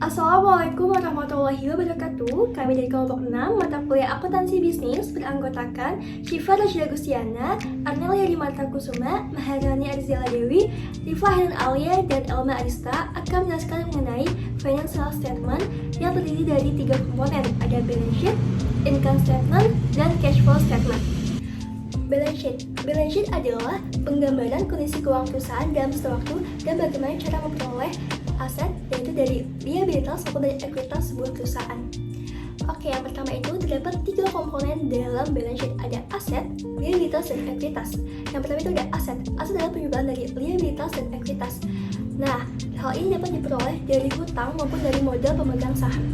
Assalamualaikum warahmatullahi wabarakatuh. Kami dari kelompok 6 mata kuliah akuntansi bisnis beranggotakan Syifa Rashida Gustiana, Arnelia Dimata Kusuma, Maharani Arzila Dewi, Rifa Helen Alia, dan Elma Arista akan menjelaskan mengenai financial statement yang terdiri dari 3 komponen, ada balance sheet, income statement, dan cash flow statement. Balance sheet adalah penggambaran kondisi keuangan perusahaan dalam sewaktu dan bagaimana cara memperoleh aset, yaitu dari liabilitas maupun dari ekuitas sebuah perusahaan. Oke, yang pertama itu terdapat 3 komponen dalam balance sheet, ada aset, liabilitas, dan ekuitas. Yang pertama itu ada aset. Aset adalah penyumbang dari liabilitas dan ekuitas. Nah, hal ini dapat diperoleh dari hutang maupun dari modal pemegang saham.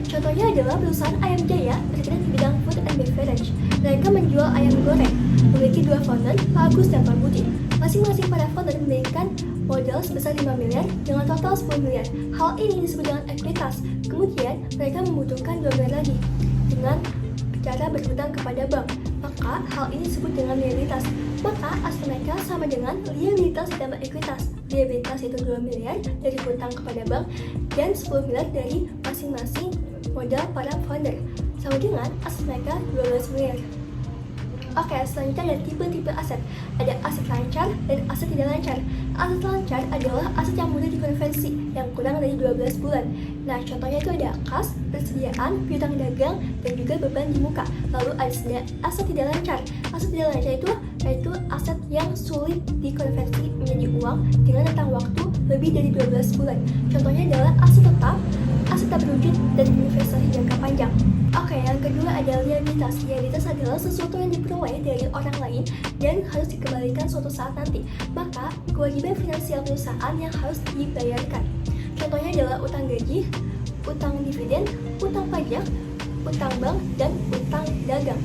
Contohnya adalah perusahaan Ayam Jaya bergerak di bidang food and beverage. Mereka menjual ayam goreng, memiliki 2 founder, Pak Agus dan Pak Budi. Masing-masing para founder memberikan modal sebesar 5 miliar dengan total 10 miliar. Hal ini disebut dengan ekuitas. Kemudian mereka membutuhkan 2 miliar lagi dengan cara berhutang kepada bank. Maka hal ini disebut dengan liabilitas. Maka aset mereka sama dengan liabilitas ditambah ekuitas. Liabilitas itu 2 miliar dari hutang kepada bank dan 10 miliar dari masing-masing modal para founder. Sama dengan aset mereka 12 miliar. Oke, selanjutnya ada tipe-tipe aset. Ada aset lancar dan aset tidak lancar. Aset lancar adalah aset yang mudah dikonversi, yang kurang dari 12 bulan. Nah, contohnya itu ada kas, persediaan, piutang dagang, dan juga beban di muka. Lalu ada aset tidak lancar. Aset tidak lancar itu yaitu aset yang sulit dikonversi menjadi uang dengan rentang waktu lebih dari 12 bulan. Contohnya adalah aset tetap, aset tak berwujud, dan investasi jangka panjang. Oke, yang kedua ada liabilitas. Liabilitas adalah sesuatu yang diperoleh dari orang lain dan harus dikembalikan suatu saat nanti. Maka, kewajiban finansial perusahaan yang harus dibayarkan. Contohnya adalah utang gaji, utang dividen, utang pajak, utang bank, dan utang dagang.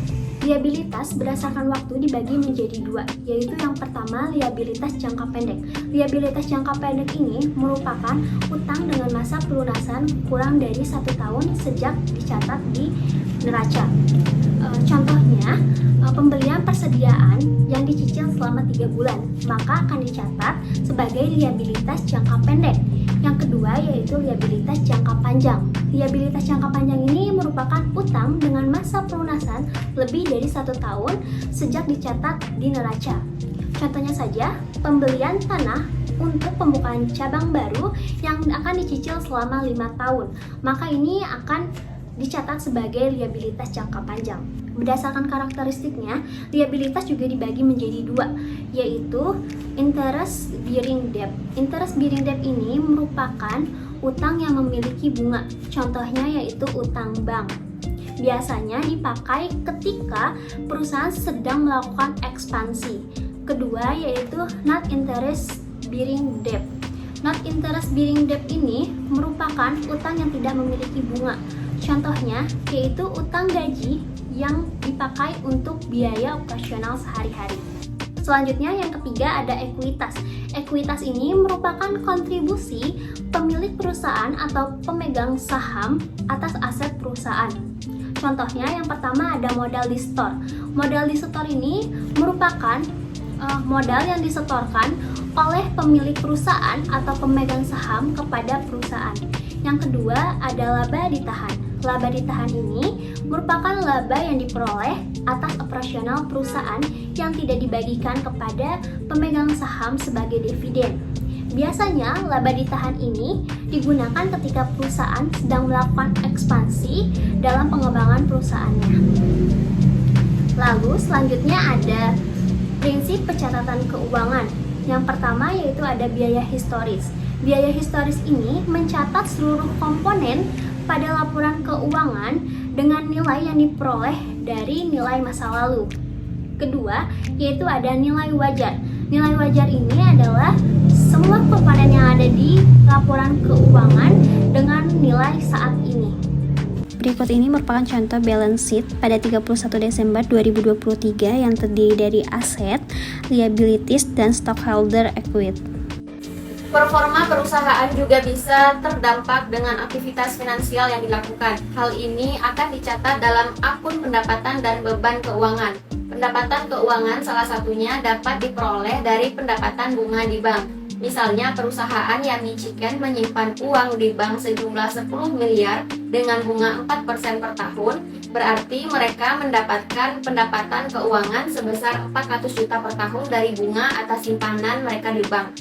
Liabilitas berdasarkan waktu dibagi menjadi 2, yaitu yang pertama liabilitas jangka pendek. Liabilitas jangka pendek ini merupakan utang dengan masa pelunasan kurang dari 1 tahun sejak dicatat di neraca. Contohnya, pembelian persediaan yang dicicil selama 3 bulan, maka akan dicatat sebagai liabilitas jangka pendek. Yang kedua yaitu liabilitas jangka panjang. Liabilitas jangka panjang ini merupakan utang dengan masa pelunasan lebih dari 1 tahun sejak dicatat di neraca. Contohnya saja, pembelian tanah untuk pembukaan cabang baru yang akan dicicil selama 5 tahun. Maka ini akan dicatat sebagai liabilitas jangka panjang. Berdasarkan karakteristiknya, liabilitas juga dibagi menjadi 2, yaitu interest bearing debt. Interest bearing debt ini merupakan utang yang memiliki bunga. Contohnya yaitu utang bank. Biasanya dipakai ketika perusahaan sedang melakukan ekspansi. Kedua yaitu not interest bearing debt. Not interest bearing debt ini merupakan utang yang tidak memiliki bunga. Contohnya yaitu utang gaji yang dipakai untuk biaya operasional sehari-hari. Selanjutnya yang ketiga ada ekuitas. Ekuitas ini merupakan kontribusi pemilik perusahaan atau pemegang saham atas aset perusahaan. Contohnya yang pertama ada modal disetor. Modal disetor ini merupakan modal yang disetorkan oleh pemilik perusahaan atau pemegang saham kepada perusahaan. Yang kedua ada laba ditahan. Laba ditahan ini merupakan laba yang diperoleh atas operasional perusahaan yang tidak dibagikan kepada pemegang saham sebagai dividen. Biasanya laba ditahan ini digunakan ketika perusahaan sedang melakukan ekspansi dalam pengembangan perusahaannya. Lalu selanjutnya ada prinsip pencatatan keuangan. Yang pertama yaitu ada biaya historis. Biaya historis ini mencatat seluruh komponen pada laporan keuangan dengan nilai yang diperoleh dari nilai masa lalu. Kedua, yaitu ada nilai wajar. Nilai wajar ini adalah semua komponen yang ada di laporan keuangan dengan nilai saat ini. Berikut ini merupakan contoh balance sheet pada 31 Desember 2023 yang terdiri dari aset, liabilities, dan stockholder equity. Performa perusahaan juga bisa terdampak dengan aktivitas finansial yang dilakukan. Hal ini akan dicatat dalam akun pendapatan dan beban keuangan. Pendapatan keuangan salah satunya dapat diperoleh dari pendapatan bunga di bank. Misalnya perusahaan Yummy Chicken menyimpan uang di bank sejumlah 10 miliar dengan bunga 4% per tahun, berarti mereka mendapatkan pendapatan keuangan sebesar 400 juta per tahun dari bunga atas simpanan mereka di bank.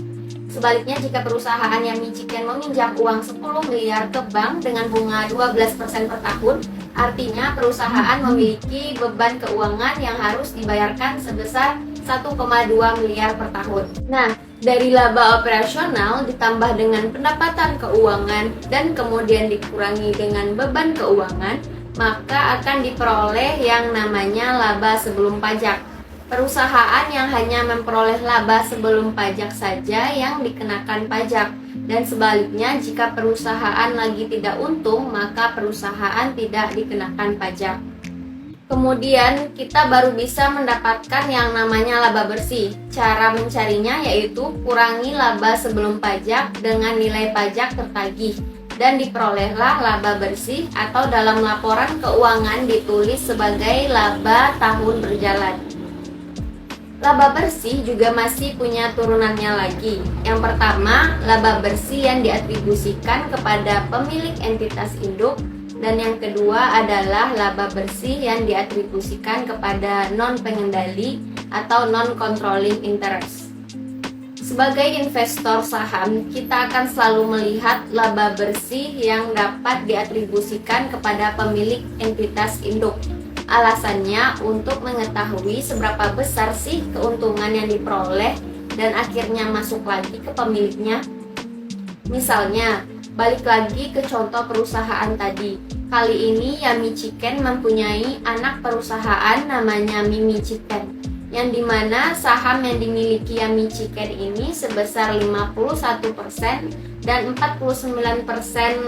Sebaliknya, jika perusahaan Yummy Chicken meminjam uang 10 miliar ke bank dengan bunga 12% per tahun, artinya perusahaan memiliki beban keuangan yang harus dibayarkan sebesar 1,2 miliar per tahun. Nah, dari laba operasional ditambah dengan pendapatan keuangan dan kemudian dikurangi dengan beban keuangan, maka akan diperoleh yang namanya laba sebelum pajak. Perusahaan yang hanya memperoleh laba sebelum pajak saja yang dikenakan pajak, dan sebaliknya jika perusahaan lagi tidak untung, maka perusahaan tidak dikenakan pajak. Kemudian kita baru bisa mendapatkan yang namanya laba bersih. Cara mencarinya yaitu kurangi laba sebelum pajak dengan nilai pajak tertagih, dan diperolehlah laba bersih atau dalam laporan keuangan ditulis sebagai laba tahun berjalan. Laba bersih juga masih punya turunannya lagi. Yang pertama, laba bersih yang diatribusikan kepada pemilik entitas induk, dan yang kedua adalah laba bersih yang diatribusikan kepada non-pengendali atau non-controlling interest. Sebagai investor saham, kita akan selalu melihat laba bersih yang dapat diatribusikan kepada pemilik entitas induk. Alasannya untuk mengetahui seberapa besar sih keuntungan yang diperoleh dan akhirnya masuk lagi ke pemiliknya. Misalnya, balik lagi ke contoh perusahaan tadi. Kali ini Yummy Chicken mempunyai anak perusahaan namanya Mimi Chicken, yang dimana saham yang dimiliki Yummy Chicken ini sebesar 51% dan 49%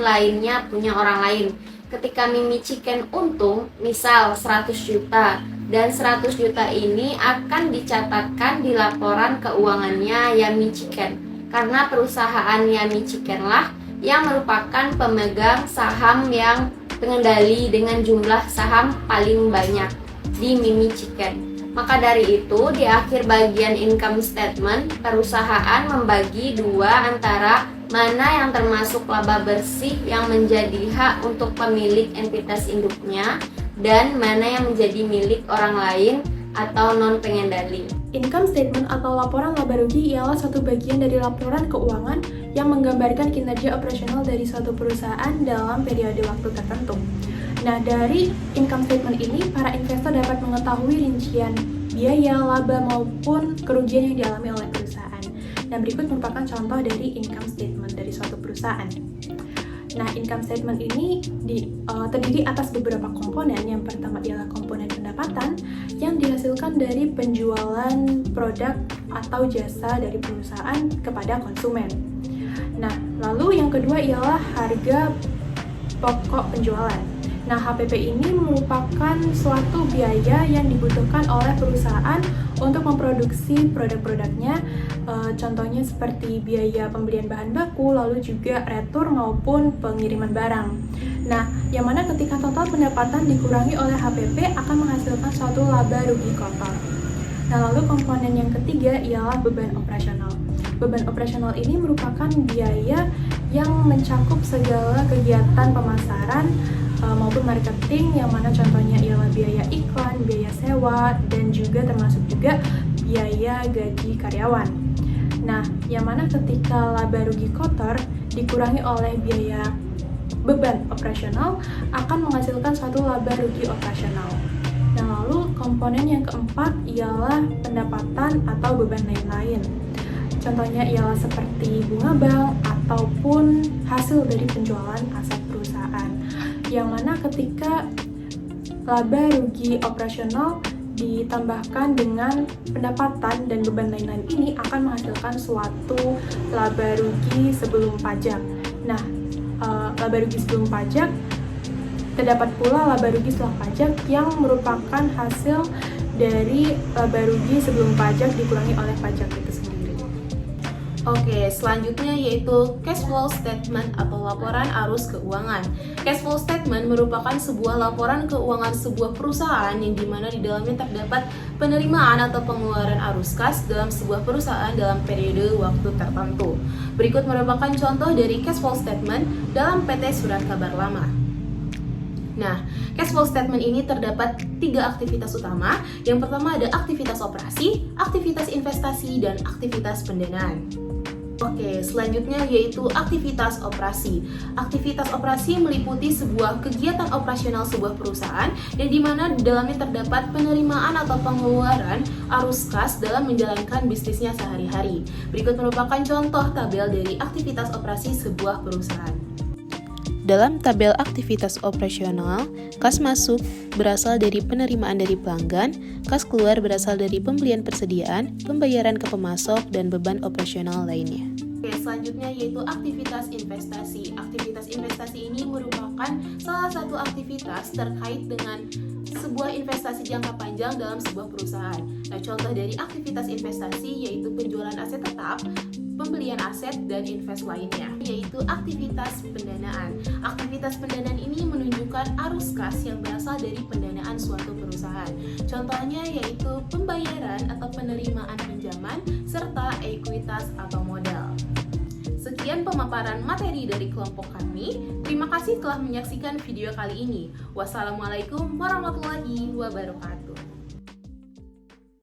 lainnya punya orang lain. Ketika Mimi Chicken untung, misal 100 juta, dan 100 juta ini akan dicatatkan di laporan keuangannya Yummy Chicken, karena perusahaan Yummy Chicken lah yang merupakan pemegang saham yang pengendali dengan jumlah saham paling banyak di Mimi Chicken. Maka dari itu, di akhir bagian income statement, perusahaan membagi dua antara mana yang termasuk laba bersih yang menjadi hak untuk pemilik entitas induknya dan mana yang menjadi milik orang lain atau non-pengendali. Income statement atau laporan laba rugi ialah satu bagian dari laporan keuangan yang menggambarkan kinerja operasional dari suatu perusahaan dalam periode waktu tertentu. Nah, dari income statement ini, para investor dapat mengetahui rincian biaya, laba, maupun kerugian yang dialami oleh perusahaan. Nah, berikut merupakan contoh dari income statement dari suatu perusahaan. Nah, income statement ini terdiri atas beberapa komponen. Yang pertama ialah komponen pendapatan yang dihasilkan dari penjualan produk atau jasa dari perusahaan kepada konsumen. Nah, lalu yang kedua ialah harga pokok penjualan. Nah, HPP ini merupakan suatu biaya yang dibutuhkan oleh perusahaan untuk memproduksi produk-produknya, contohnya seperti biaya pembelian bahan baku, lalu juga retur maupun pengiriman barang. Nah, yang mana ketika total pendapatan dikurangi oleh HPP akan menghasilkan suatu laba rugi kotor. Nah, lalu komponen yang ketiga ialah beban operasional. Beban operasional ini merupakan biaya yang mencakup segala kegiatan pemasaran maupun marketing, yang mana contohnya ialah biaya iklan, biaya sewa, dan juga termasuk juga biaya gaji karyawan. Nah, yang mana ketika laba rugi kotor dikurangi oleh biaya beban operasional akan menghasilkan suatu laba rugi operasional. Nah, lalu komponen yang keempat ialah pendapatan atau beban lain-lain. Contohnya ialah seperti bunga bank ataupun hasil dari penjualan aset perusahaan, yang mana ketika laba rugi operasional ditambahkan dengan pendapatan dan beban lain-lain ini akan menghasilkan suatu laba rugi sebelum pajak. Nah, laba rugi sebelum pajak terdapat pula laba rugi setelah pajak yang merupakan hasil dari laba rugi sebelum pajak dikurangi oleh pajak itu sendiri. Oke, selanjutnya yaitu cash flow statement atau laporan arus keuangan. Cash flow statement merupakan sebuah laporan keuangan sebuah perusahaan yang dimana di dalamnya terdapat penerimaan atau pengeluaran arus kas dalam sebuah perusahaan dalam periode waktu tertentu. Berikut merupakan contoh dari cash flow statement dalam PT Surat Kabar Lama. Nah, cash flow statement ini terdapat 3 aktivitas utama. Yang pertama ada aktivitas operasi, aktivitas investasi, dan aktivitas pendanaan. Oke, selanjutnya yaitu aktivitas operasi. Aktivitas operasi meliputi sebuah kegiatan operasional sebuah perusahaan yang dimana di dalamnya terdapat penerimaan atau pengeluaran arus kas dalam menjalankan bisnisnya sehari-hari. Berikut merupakan contoh tabel dari aktivitas operasi sebuah perusahaan. Dalam tabel aktivitas operasional, kas masuk berasal dari penerimaan dari pelanggan, kas keluar berasal dari pembelian persediaan, pembayaran ke pemasok, dan beban operasional lainnya. Oke, selanjutnya yaitu aktivitas investasi. Aktivitas investasi ini merupakan salah satu aktivitas terkait dengan sebuah investasi jangka panjang dalam sebuah perusahaan. Nah, contoh dari aktivitas investasi yaitu penjualan aset tetap, pembelian aset, dan invest lainnya, yaitu aktivitas pendanaan. Aktivitas pendanaan ini menunjukkan arus kas yang berasal dari pendanaan suatu perusahaan. Contohnya yaitu pembayaran atau penerimaan pinjaman, serta ekuitas atau modal. Sekian pemaparan materi dari kelompok kami. Terima kasih telah menyaksikan video kali ini. Wassalamualaikum warahmatullahi wabarakatuh.